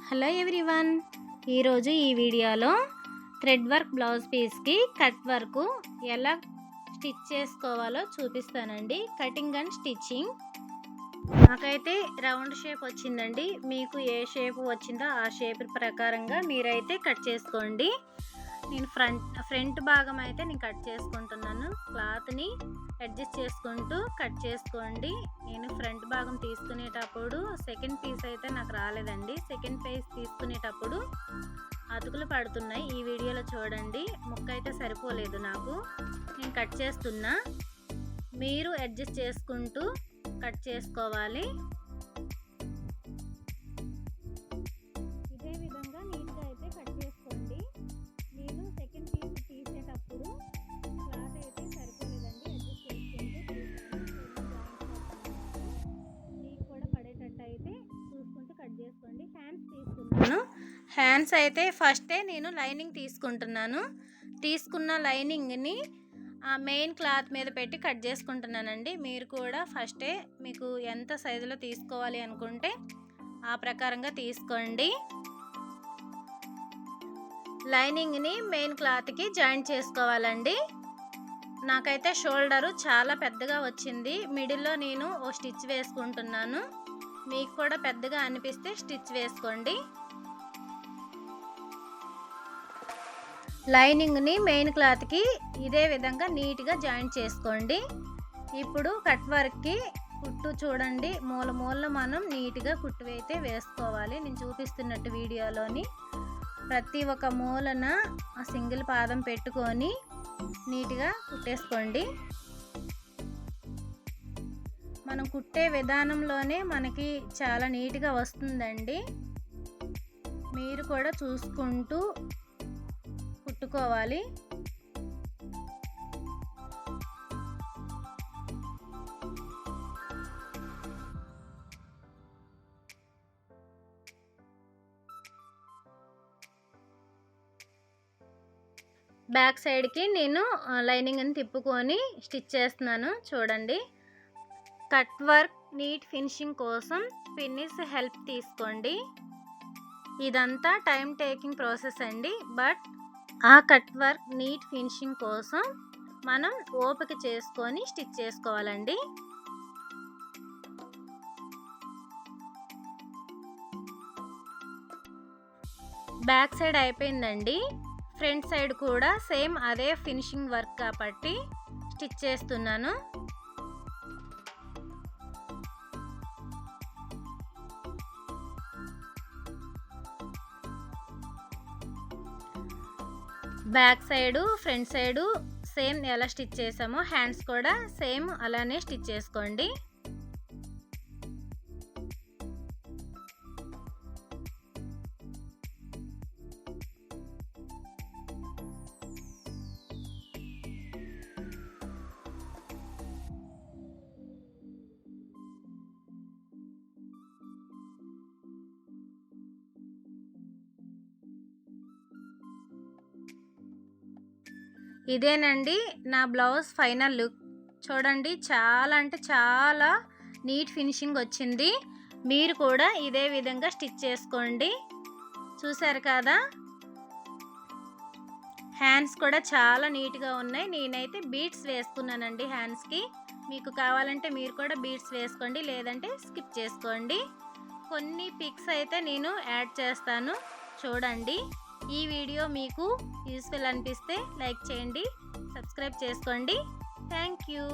Hello everyone, ఈరోజు ఈ వీడియోలో థ్రెడ్ వర్క్ బ్లౌజ్ పీస్కి కట్ వర్క్ ఎలా స్టిచ్ చేసుకోవాలో చూపిస్తానండి. Cutting and stitching. నాకైతే రౌండ్ షేప్ వచ్చిందండి. మీకు ఏ షేప్ వచ్చిందో ఆ షేప్ ప్రకారంగా మీరైతే కట్ చేసుకోండి. నేను ఫ్రంట్ భాగం అయితే నేను కట్ చేసుకుంటున్నాను. క్లాత్ని అడ్జస్ట్ చేసుకుంటూ కట్ చేసుకోండి. నేను ఫ్రంట్ భాగం తీసుకునేటప్పుడు సెకండ్ పీస్ అయితే నాకు రాలేదండి. సెకండ్ పీస్ తీసుకునేటప్పుడు అతుకులు పడుతున్నాయి. ఈ వీడియోలో చూడండి, ముక్క అయితే సరిపోలేదు నాకు. నేను కట్ చేస్తున్నా, మీరు అడ్జస్ట్ చేసుకుంటూ కట్ చేసుకోవాలి. ఇదే విధంగా నీట్గా అయితే కట్ చేసుకోండి. నేను సెకండ్ పీస్ తీసేటప్పుడు క్లాత్ అయితే సరిపోలేదండి. అడ్జస్ట్ చేసుకుంటూ మీకు కూడా పడేటట్టు అయితే చూసుకుంటూ కట్ చేసుకోండి. హ్యాండ్స్ తీసుకున్నాను. హ్యాండ్స్ అయితే ఫస్టే నేను లైనింగ్ తీసుకుంటున్నాను. తీసుకున్న లైనింగ్ని ఆ మెయిన్ క్లాత్ మీద పెట్టి కట్ చేసుకుంటున్నానండి. మీరు కూడా ఫస్టే మీకు ఎంత సైజులో తీసుకోవాలి అనుకుంటే ఆ ప్రకారంగా తీసుకోండి. లైనింగ్ని మెయిన్ క్లాత్కి జాయింట్ చేసుకోవాలండి. నాకైతే షోల్డరు చాలా పెద్దగా వచ్చింది. మిడిల్లో నేను ఓ స్టిచ్ వేసుకుంటున్నాను. మీకు కూడా పెద్దగా అనిపిస్తే స్టిచ్ వేసుకోండి. లైనింగ్ని మెయిన్ క్లాత్కి ఇదే విధంగా నీట్గా జాయింట్ చేసుకోండి. ఇప్పుడు కట్ వర్క్కి కుట్టు చూడండి, మూల మూలలో మనం నీట్గా కుట్టు అయితే వేసుకోవాలి. నేను చూపిస్తున్నట్టు వీడియోలోని ప్రతి ఒక్క మూలన ఆ సింగిల్ పాదం పెట్టుకొని నీట్గా కుట్టేసుకోండి. మనం కుట్టే విధానంలోనే మనకి చాలా నీట్గా వస్తుందండి. మీరు కూడా చూసుకుంటూ కుట్టుకోవాలి. బ్యాక్ సైడ్కి నేను లైనింగ్ని తిప్పుకొని స్టిచ్ చేస్తున్నాను. చూడండి, కట్ వర్క్ నీట్ ఫినిషింగ్ కోసం పిన్నిస్ హెల్ప్ తీసుకోండి. ఇదంతా టైం టేకింగ్ ప్రాసెస్ అండి. బట్ ఆ కట్ వర్క్ నీట్ ఫినిషింగ్ కోసం మనం ఓపిక చేసుకొని స్టిచ్ చేసుకోవాలండి. బ్యాక్ సైడ్ అయిపోయిందండి. ఫ్రంట్ సైడ్ కూడా సేమ్ అదే ఫినిషింగ్ వర్క్ కాబట్టి స్టిచ్ చేస్తున్నాను. Back side front side same ఎలా స్టిచ్ చేసామో హ్యాండ్స్ కూడా సేమ్ అలానే స్టిచ్ చేసుకోండి. ఇదేనండి నా బ్లౌజ్ ఫైనల్ లుక్. చూడండి, చాలా అంటే చాలా నీట్ ఫినిషింగ్ వచ్చింది. మీరు కూడా ఇదే విధంగా స్టిచ్ చేసుకోండి. చూసారు కదా, హ్యాండ్స్ కూడా చాలా నీట్గా ఉన్నాయి. నేనైతే బీడ్స్ వేసుకున్నానండి హ్యాండ్స్కి. మీకు కావాలంటే మీరు కూడా బీడ్స్ వేసుకోండి, లేదంటే స్కిప్ చేసుకోండి. కొన్ని పిక్స్ అయితే నేను యాడ్ చేస్తాను, చూడండి. ఈ వీడియో మీకు యూస్ఫుల్ అనిపిస్తే లైక్ చేయండి, సబ్స్క్రైబ్ చేసుకోండి. Thank you.